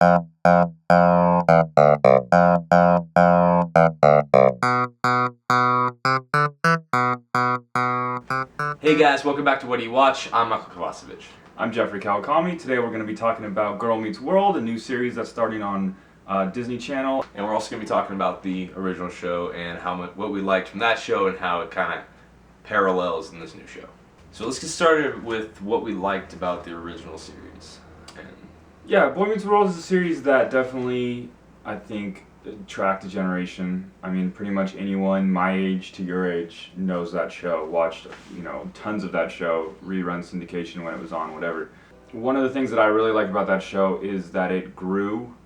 Hey guys, welcome back to What Do You Watch? I'm Michael Kovacevic. I'm Geoffrey Kawakami. Today we're going to be talking about Girl Meets World, a new series that's starting on Disney Channel. And we're also going to be talking about the original show and what we liked from that show and how it kind of parallels in this new show. So let's get started with what we liked about the original series. Yeah, Boy Meets World is a series that definitely, I think, tracked a generation. I mean, pretty much anyone my age to your age knows that show, watched, tons of that show, rerun syndication when it was on, whatever. One of the things that I really like about that show is that it grew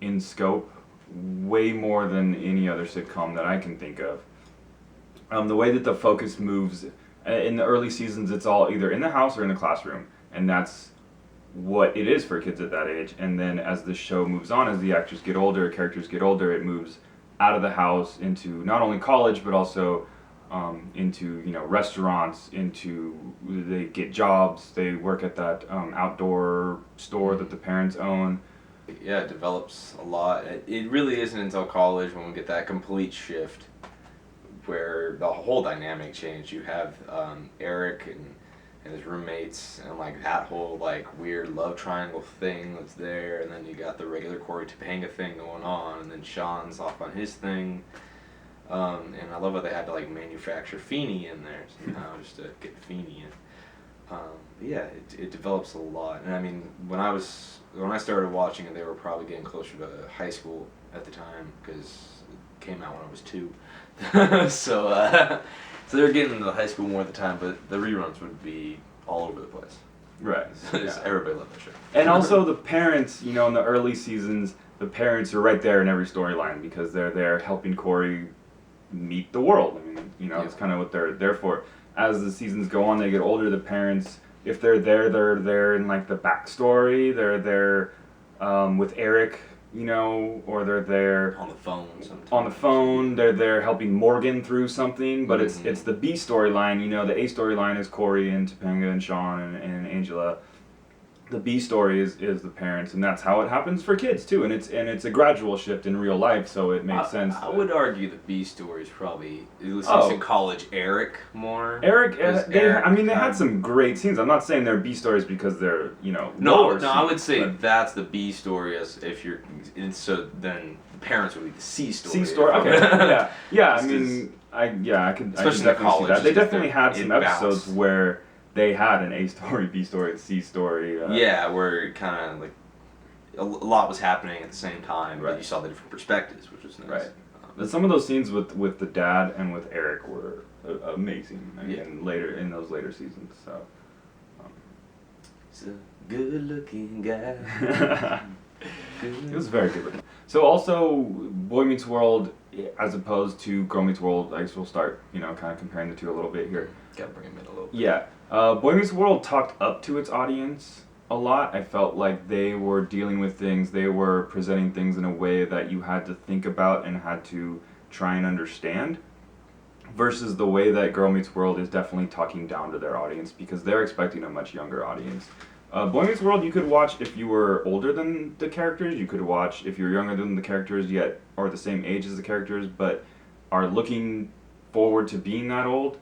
in scope way more than any other sitcom that I can think of. The way that the focus moves, in the early seasons, it's all either in the house or in the classroom, and that's what it is for kids at that age. And then as the show moves on, as the actors get older, characters get older, it moves out of the house into not only college but also into restaurants, into they get jobs, they work at that outdoor store that the parents own. Yeah, it develops a lot. It really isn't until college when we get that complete shift where the whole dynamic changed. You have Eric and his roommates and like that whole like weird love triangle thing that's there, and then you got the regular Corey Topanga thing going on, and then Sean's off on his thing. And I love how they had to like manufacture Feeney in there somehow just to get Feeney in. But yeah, it develops a lot. And I mean, when I started watching it, they were probably getting closer to high school at the time because it came out when I was 2. So they were getting into high school more at the time, but the reruns would be all over the place. Right. Yeah. Everybody loved that show. And also the parents, in the early seasons, the parents are right there in every storyline because they're there helping Corey meet the world. I mean, it's kind of what they're there for. As the seasons go on, they get older, the parents, if they're there in like the backstory, they're there with Eric, or they're there on the phone sometimes. On the phone, they're there helping Morgan through something, but it's the B storyline. The A storyline is Corey and Topanga and Sean and Angela. The B story is the parents, and that's how it happens for kids too. And it's a gradual shift in real life, so it makes sense. I would argue the B story is probably, at least in college, Eric more. They had some great scenes. I'm not saying they're B stories because they're No, I would say that's the B story so then the parents would be the C story. C story, okay, yeah. I could definitely see that. They definitely had some episodes where they had an A story, B story, C story. Where kind of like a lot was happening at the same time, but you saw the different perspectives, which was nice. Right. But some of those scenes with the dad and with Eric were amazing. Later in those later seasons. So. He's a good-looking guy. It was very good looking. So also, Boy Meets World, as opposed to Girl Meets World, I guess we'll start, kind of comparing the two a little bit here. Gotta bring them in a little bit. Yeah. Boy Meets World talked up to its audience a lot. I felt like they were dealing with things, they were presenting things in a way that you had to think about and had to try and understand, versus the way that Girl Meets World is definitely talking down to their audience because they're expecting a much younger audience. Boy Meets World you could watch if you were older than the characters, you could watch if you're younger than the characters yet are the same age as the characters but are looking forward to being that old.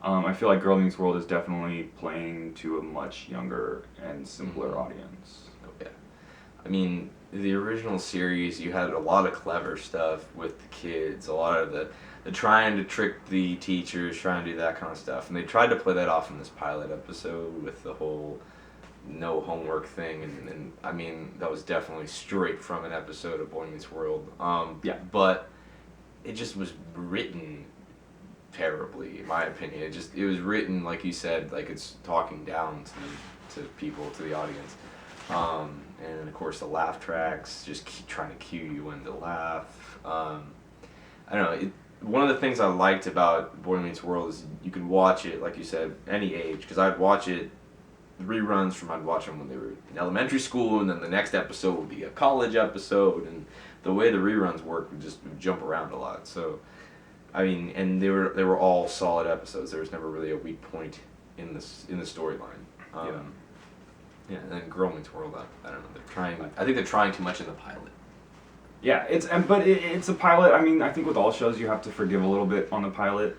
I feel like Girl Meets World is definitely playing to a much younger and simpler audience. Oh, yeah. I mean, the original series, you had a lot of clever stuff with the kids, a lot of the trying to trick the teachers, trying to do that kind of stuff. And they tried to play that off in this pilot episode with the whole no homework thing. And I mean, that was definitely straight from an episode of Boy Meets World. But it just was written terribly, in my opinion. It was written, like you said, like it's talking down to people, to the audience. And of course the laugh tracks, just trying to cue you when to laugh. I don't know, one of the things I liked about Boy Meets World is you could watch it, like you said, any age, because I'd watch it, I'd watch them when they were in elementary school, and then the next episode would be a college episode, and the way the reruns worked would jump around a lot. So I mean, and they were all solid episodes. There was never really a weak point in the storyline. Yeah, and then Girl Meets World. I don't know. They're trying. I think they're trying too much in the pilot. Yeah, it's a pilot. I mean, I think with all shows you have to forgive a little bit on the pilot,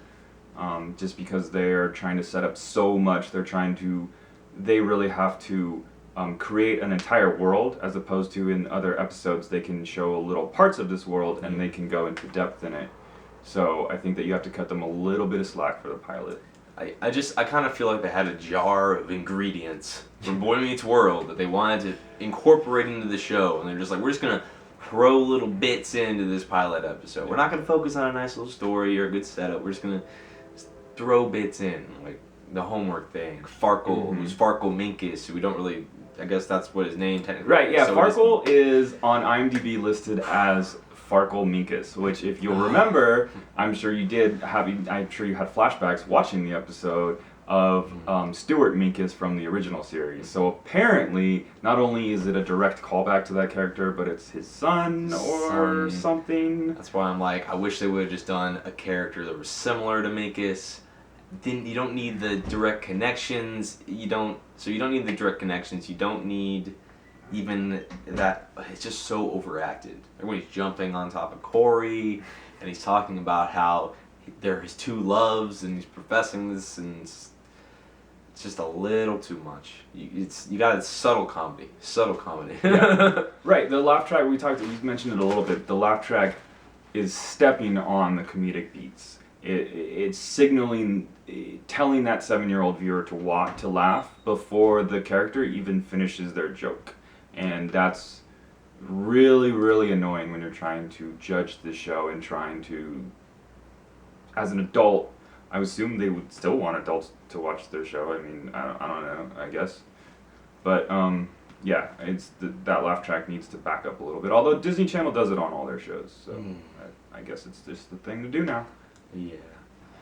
just because they're trying to set up so much. They really have to create an entire world, as opposed to in other episodes they can show little parts of this world and they can go into depth in it. So I think that you have to cut them a little bit of slack for the pilot. I kind of feel like they had a jar of ingredients from Boy Meets World that they wanted to incorporate into the show, and they're just like, we're just gonna throw little bits into this pilot episode. We're not gonna focus on a nice little story or a good setup. We're just gonna throw bits in, like the homework thing. Farkle, who's Farkle Minkus, who we don't really. I guess that's what his name technically. Right. Yeah. So Farkle is on IMDb listed as Farkle Minkus, which, if you'll remember, I'm sure you did. I'm sure you had flashbacks watching the episode of Stuart Minkus from the original series. So apparently, not only is it a direct callback to that character, but it's his son or something. That's why I'm like, I wish they would have just done a character that was similar to Minkus. You don't need the direct connections. You don't need the direct connections. You don't need even that. It's just so overacted. Like when he's jumping on top of Corey, and he's talking about how they're his two loves, and he's professing this, and it's just a little too much. You got a subtle comedy. Yeah. Right. The laugh track you mentioned it a little bit. The laugh track is stepping on the comedic beats. It's signaling, telling that 7-year-old viewer to laugh before the character even finishes their joke, and that's really, really annoying when you're trying to judge the show and trying to, as an adult, I assume they would still want adults to watch their show. I mean, I don't know, I guess, but yeah, that laugh track needs to back up a little bit. Although Disney Channel does it on all their shows, so I guess it's just the thing to do now. Yeah.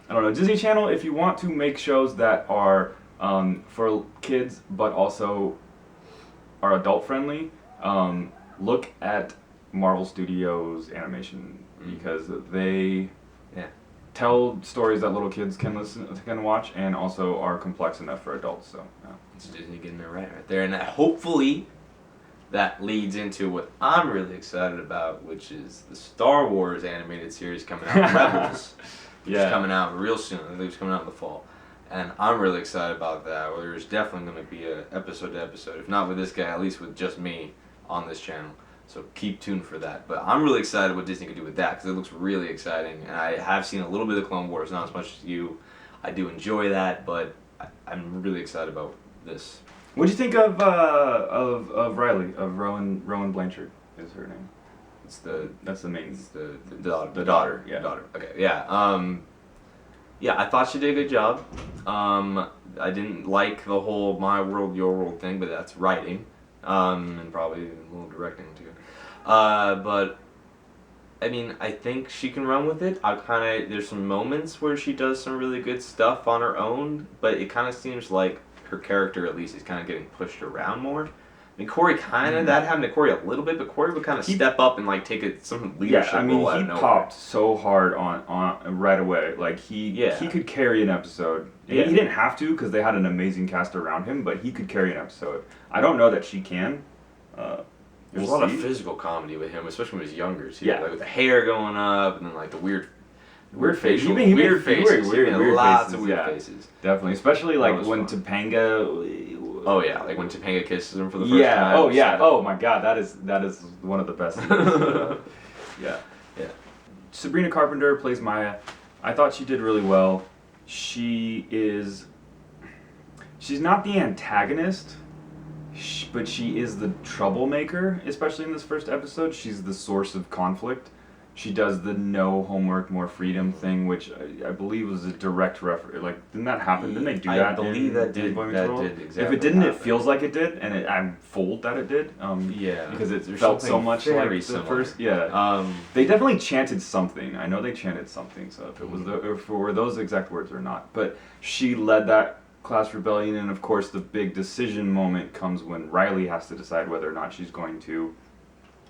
I don't know. Disney Channel, if you want to make shows that are for kids but also are adult friendly, look at Marvel Studios animation, because they tell stories that little kids can watch, and also are complex enough for adults. So it's Disney getting it right there, and hopefully that leads into what I'm really excited about, which is the Star Wars animated series coming out, Rebels. Which is coming out real soon. I think it's coming out in the fall. And I'm really excited about that. Well, there's definitely going to be an episode to episode. If not with this guy, at least with just me on this channel. So keep tuned for that. But I'm really excited what Disney could do with that, because it looks really exciting. And I have seen a little bit of Clone Wars, not as much as you. I do enjoy that, but I'm really excited about this. What do you think of Riley, of Rowan Blanchard is her name? That's the main. It's the daughter. Yeah. Daughter. Okay. Yeah. Yeah. I thought she did a good job. I didn't like the whole my world, your world thing, but that's writing, and probably a little directing too. But I mean, I think she can run with it. There's some moments where she does some really good stuff on her own, but it kind of seems like her character, at least, is kind of getting pushed around more. I mean, Corey that happened to Corey a little bit, but Corey would kind of step up and like take some leadership role out of nowhere. He popped so hard on right away. Like he could carry an episode. Yeah. He didn't have to, because they had an amazing cast around him, but he could carry an episode. I don't know that she can. There's a lot of physical comedy with him, especially when he was younger too. Yeah. Like with the hair going up, and then like the weird facial, weird faces. Lots of weird faces. Definitely, especially like when Topanga. Oh yeah, like when Topanga kisses him for the first time. Oh yeah. Oh my God, that is one of the best scenes. Yeah. Sabrina Carpenter plays Maya. I thought she did really well. She's not the antagonist, but she is the troublemaker, especially in this first episode. She's the source of conflict. She does the no homework, more freedom thing, which I believe was a direct reference. Like, didn't that happen? Didn't they do that? I believe that did. That did exactly. If it didn't, it feels like it did, and I'm fooled that it did. Because it felt so much like the first. Yeah. They definitely chanted something. I know they chanted something. So if it was if it were those exact words or not, but she led that class rebellion, and of course the big decision moment comes when Riley has to decide whether or not she's going to.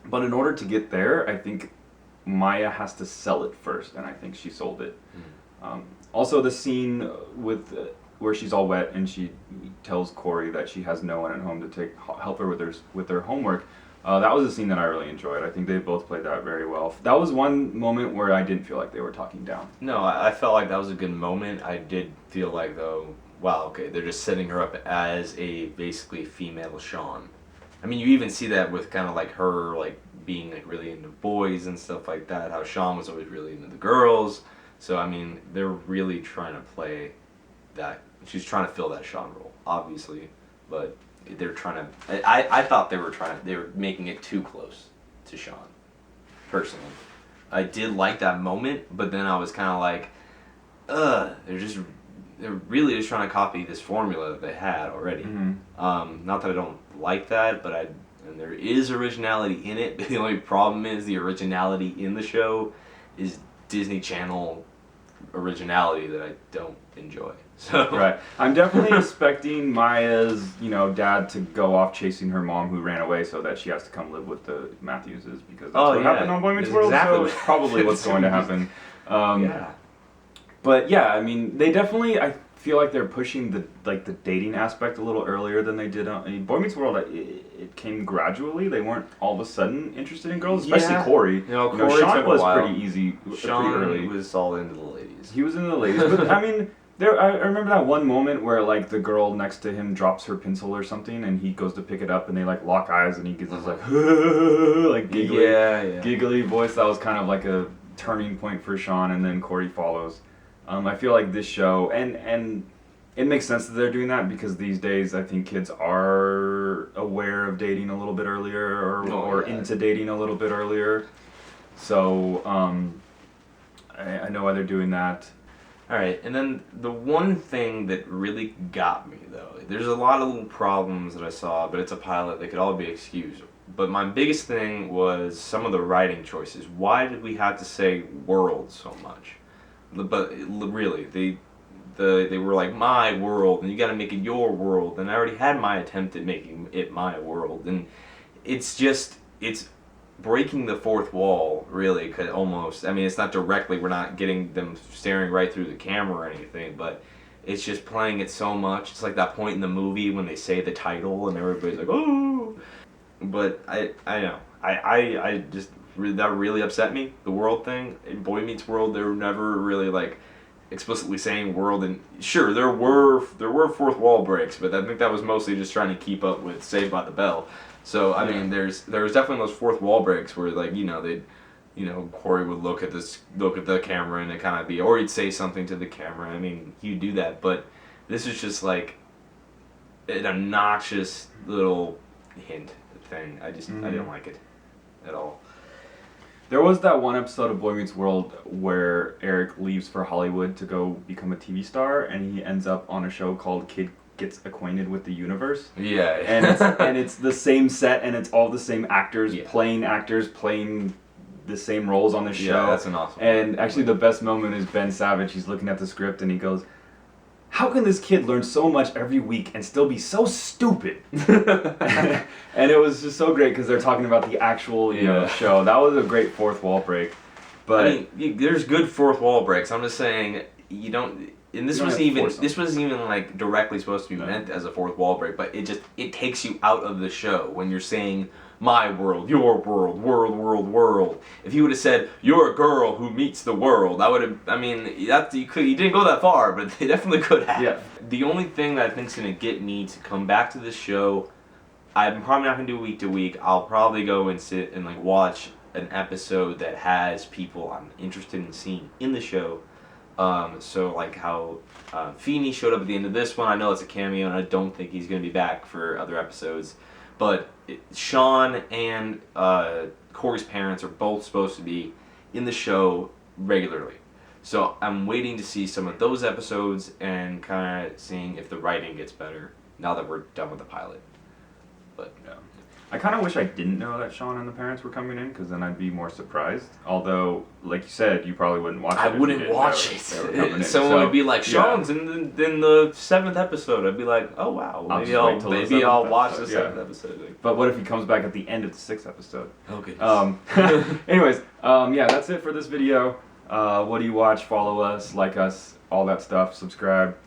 But in order to get there, I think Maya has to sell it first, and I think she sold it. Also, the scene with where she's all wet and she tells Corey that she has no one at home to help her with her homework. That was a scene that I really enjoyed. I think they both played that very well. That was one moment where I didn't feel like they were talking down. No, I felt like that was a good moment. I did feel like, though, wow, okay, they're just setting her up as a basically female Sean. I mean, you even see that with kind of like her like being like really into boys and stuff like that. How Sean was always really into the girls. So I mean, they're really trying to play that. She's trying to fill that Sean role, obviously, but they're trying to. I thought they were making it too close to Sean. Personally, I did like that moment, but then I was kind of like, they're really just trying to copy this formula that they had already. Mm-hmm. Not that I don't like that, but and there is originality in it. The only problem is the originality in the show is Disney Channel originality that I don't enjoy. So right, I'm definitely expecting Maya's dad to go off chasing her mom who ran away, so that she has to come live with the Matthewses, because that's what happened on Boy Meets World. Exactly. So it's probably what's going to happen. Yeah. But yeah, I mean, they definitely, I feel like they're pushing the dating aspect a little earlier than they did on Boy Meets World. It came gradually. They weren't all of a sudden interested in girls, especially Corey. Corey Sean took a was while. pretty easy, Sean pretty early. was all into the ladies. He was into the ladies, but I mean, I remember that one moment where like the girl next to him drops her pencil or something, and he goes to pick it up, and they like lock eyes, and he gets this like like giggly voice. That was kind of like a turning point for Sean, and then Corey follows. I feel like this show, and it makes sense that they're doing that, because these days I think kids are aware of dating a little bit earlier, or into dating a little bit earlier. So I know why they're doing that. Alright, and then the one thing that really got me, though, there's a lot of little problems that I saw, but it's a pilot, they could all be excused. But my biggest thing was some of the writing choices. Why did we have to say world so much? But really, they were like, my world, and you gotta make it your world, and I already had my attempt at making it my world, and it's breaking the fourth wall, really, almost. I mean, it's not directly, we're not getting them staring right through the camera or anything, but it's just playing it so much. It's like that point in the movie when they say the title and everybody's like, oh! But I know. I just, that really upset me, the world thing. In Boy Meets World, they were never really, like, explicitly saying world, and sure, there were fourth wall breaks, but I think that was mostly just trying to keep up with Saved by the Bell. So I mean, there was definitely those fourth wall breaks where, like, they'd, Corey would look at the camera and it kind of be, or he'd say something to the camera. I mean, he'd do that, but this is just like an obnoxious little hint thing. I didn't like it at all. There was that one episode of Boy Meets World where Eric leaves for Hollywood to go become a TV star, and he ends up on a show called Kid Gets Acquainted with the Universe. Yeah. And it's the same set, and it's all the same actors playing the same roles on the show. Yeah, that's an awesome one. And actually the best moment is Ben Savage. He's looking at the script and he goes, how can this kid learn so much every week and still be so stupid? And it was just so great because they're talking about the actual show. That was a great fourth wall break. But I mean, there's good fourth wall breaks. I'm just saying, you don't. And this wasn't even like directly supposed to be meant as a fourth wall break, but it takes you out of the show when you're saying my world, your world, world. If he would have said you're a girl who meets the world, I would have. I mean, you didn't go that far, but they definitely could have. Yeah. The only thing that I think is gonna get me to come back to this show, I'm probably not gonna do week to week. I'll probably go and sit and like watch an episode that has people I'm interested in seeing in the show. So like how Feeney showed up at the end of this one. I know it's a cameo, and I don't think he's going to be back for other episodes. But Sean and Corey's parents are both supposed to be in the show regularly. So I'm waiting to see some of those episodes and kind of seeing if the writing gets better now that we're done with the pilot. But yeah. I kind of wish I didn't know that Sean and the parents were coming in, because then I'd be more surprised. Although, like you said, you probably wouldn't watch it. I wouldn't watch it. Someone would be like, Sean's in the 7th episode. I'd be like, oh wow, maybe I'll watch the 7th episode. But what if he comes back at the end of the 6th episode? Okay. Anyways, yeah, that's it for this video. What do you watch? Follow us, like us, all that stuff. Subscribe.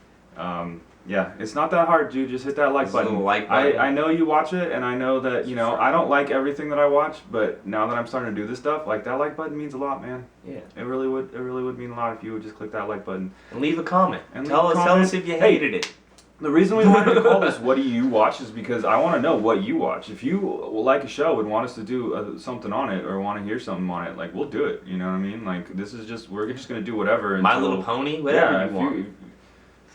Yeah, it's not that hard, dude. Just hit that like Just a little button. like button. I know you watch it, and I know that, you know, I don't like everything that I watch, but now that I'm starting to do this stuff, like, that like button means a lot, man. Yeah. It really would mean a lot if you would just click that like button. And leave a comment. And tell leave a us comment. if you Hey, hated it. The reason we wanted to call this "What Do You Watch" is because I want to know what you watch. If you like a show and want us to do something on it, or want to hear something on it, like, we'll do it. You know what I mean? Like, this is just, we're just gonna do whatever. My until, Little Pony, whatever yeah, you want.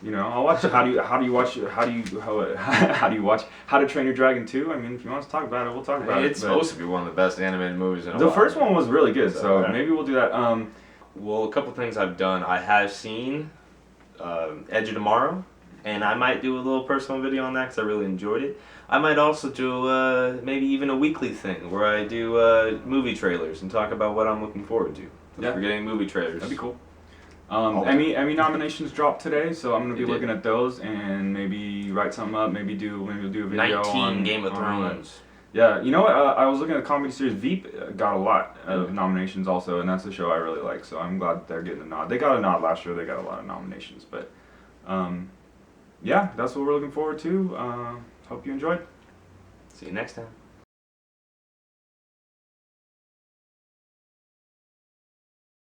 You know, I'll watch. How do you watch? How do you watch How to Train Your Dragon 2? I mean, if you want us to talk about it, we'll talk about it. It's supposed to be one of the best animated movies in a The while. first one was really good, so yeah. maybe we'll do that. Well, a couple things I've done. I have seen Edge of Tomorrow, and I might do a little personal video on that because I really enjoyed it. I might also do maybe even a weekly thing where I do movie trailers and talk about what I'm looking forward to. Yeah. We're getting movie trailers. That'd be cool. Emmy nominations dropped today, so I'm gonna be looking at those and maybe write something up. Maybe do a video 19 on Game of Thrones. Yeah, you know what? I was looking at the comedy series Veep. Got a lot of nominations also, and that's a show I really like. So I'm glad they're getting a nod. They got a nod last year. They got a lot of nominations, but yeah, that's what we're looking forward to. Hope you enjoyed. See you next time.